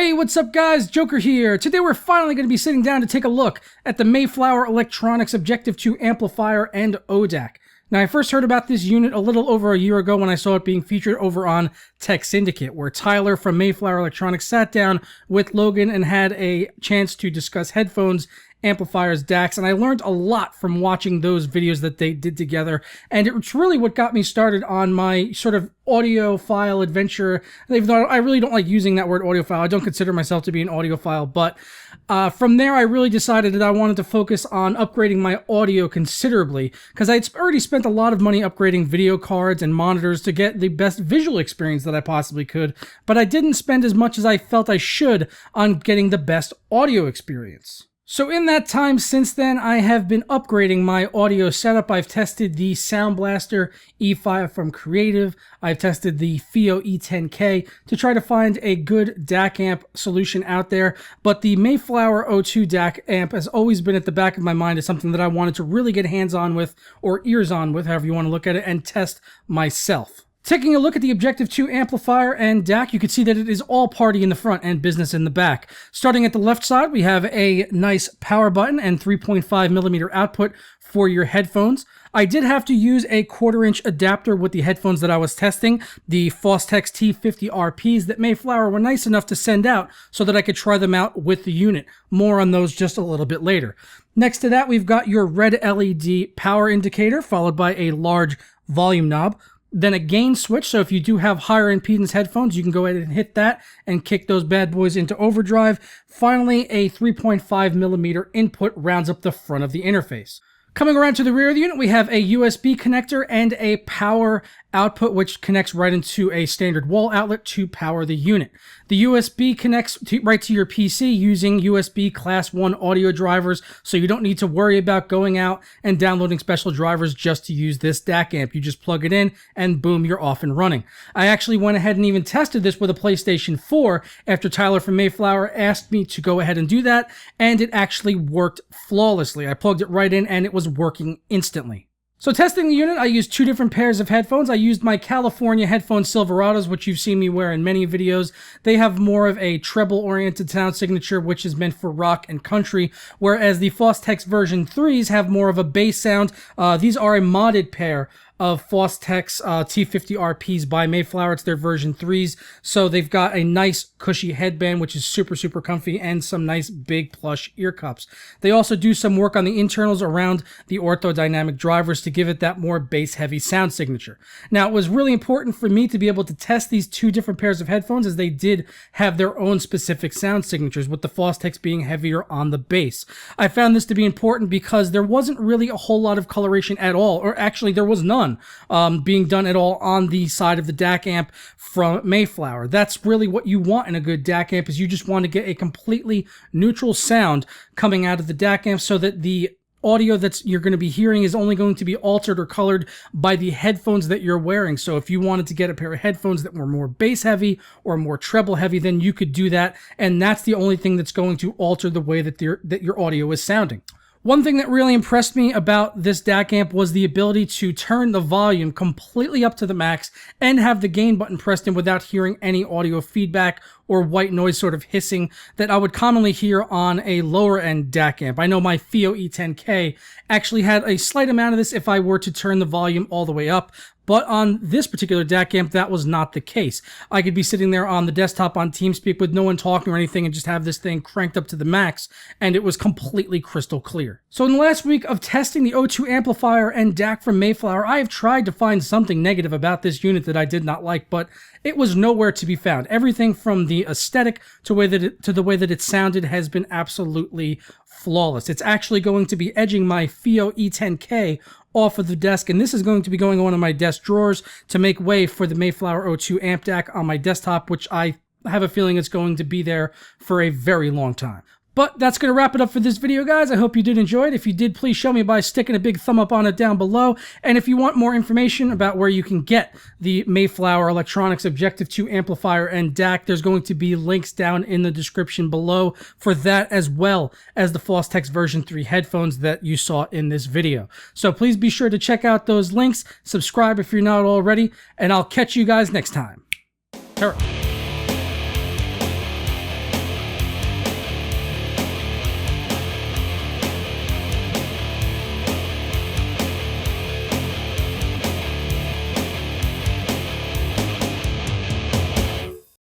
Hey, what's up guys? Joker here. Today we're finally going to be sitting down to take a look at the Mayflower Electronics Objective 2 Amplifier and ODAC. Now, I first heard about this unit a little over a year ago when I saw it being featured over on Tech Syndicate, where Tyler from Mayflower Electronics sat down with Logan and had a chance to discuss headphones, amplifiers, DACs, and I learned a lot from watching those videos that they did together, and it's really what got me started on my sort of audiophile adventure. Even though I really don't like using that word audiophile, I don't consider myself to be an audiophile, but from there I really decided that I wanted to focus on upgrading my audio considerably, because I'd already spent a lot of money upgrading video cards and monitors to get the best visual experience that I possibly could, but I didn't spend as much as I felt I should on getting the best audio experience. So in that time since then, I have been upgrading my audio setup. I've tested the Sound Blaster E5 from Creative. I've tested the FIO E10K to try to find a good DAC amp solution out there. But the Mayflower O2 DAC amp has always been at the back of my mind as something that I wanted to really get hands on with, or ears on with, however you want to look at it, and test myself. Taking a look at the Objective 2 amplifier and DAC, you can see that it is all party in the front and business in the back. Starting at the left side, we have a nice power button and 3.5mm output for your headphones. I did have to use a 1/4-inch adapter with the headphones that I was testing, the Fostex T50RPs that Mayflower were nice enough to send out so that I could try them out with the unit. More on those just a little bit later. Next to that, we've got your red LED power indicator, followed by a large volume knob. Then a gain switch, so if you do have higher impedance headphones, you can go ahead and hit that and kick those bad boys into overdrive. Finally, a 3.5mm input rounds up the front of the interface. Coming around to the rear of the unit, we have a USB connector and a power output, which connects right into a standard wall outlet to power the unit. The USB connects right to your PC using USB Class 1 audio drivers, so you don't need to worry about going out and downloading special drivers just to use this DAC amp. You just plug it in and boom, you're off and running. I actually went ahead and even tested this with a PlayStation 4 after Tyler from Mayflower asked me to go ahead and do that, and it actually worked flawlessly. I plugged it right in and it was working instantly. So testing the unit, I used two different pairs of headphones. I used my California headphone Silverados, which you've seen me wear in many videos. They have more of a treble-oriented sound signature, which is meant for rock and country, whereas the Fostex version 3s have more of a bass sound. These are a modded pair of Fostex T50RPs by Mayflower. It's their version 3s. So they've got a nice cushy headband, which is super, super comfy, and some nice big plush ear cups. They also do some work on the internals around the orthodynamic drivers to give it that more bass heavy sound signature. Now, it was really important for me to be able to test these two different pairs of headphones, as they did have their own specific sound signatures, with the Fostex being heavier on the bass. I found this to be important because there wasn't really a whole lot of coloration at all, or actually there was none being done at all on the side of the DAC amp from Mayflower. That's really what you want in a good DAC amp, is you just want to get a completely neutral sound coming out of the DAC amp, so that the audio that you're going to be hearing is only going to be altered or colored by the headphones that you're wearing. So if you wanted to get a pair of headphones that were more bass heavy or more treble heavy, then you could do that, and that's the only thing that's going to alter the way that your audio is sounding. One thing that really impressed me about this DAC amp was the ability to turn the volume completely up to the max and have the gain button pressed in without hearing any audio feedback or white noise sort of hissing that I would commonly hear on a lower end DAC amp. I know my FIO E10K actually had a slight amount of this if I were to turn the volume all the way up, but on this particular DAC amp, that was not the case. I could be sitting there on the desktop on TeamSpeak with no one talking or anything and just have this thing cranked up to the max, and it was completely crystal clear. So in the last week of testing the O2 amplifier and DAC from Mayflower, I have tried to find something negative about this unit that I did not like, but it was nowhere to be found. Everything from the aesthetic to the way that it sounded has been absolutely flawless. It's actually going to be edging my FIO E10K off of the desk, and this is going to be going on in my desk drawers to make way for the Mayflower O2 amp DAC on my desktop, which I have a feeling it's going to be there for a very long time. But that's going to wrap it up for this video, guys. I hope you did enjoy it. If you did, please show me by sticking a big thumb up on it down below. And if you want more information about where you can get the Mayflower Electronics Objective 2 amplifier and DAC, there's going to be links down in the description below for that, as well as the Fostex version 3 headphones that you saw in this video. So please be sure to check out those links, subscribe if you're not already, and I'll catch you guys next time. Hurrah.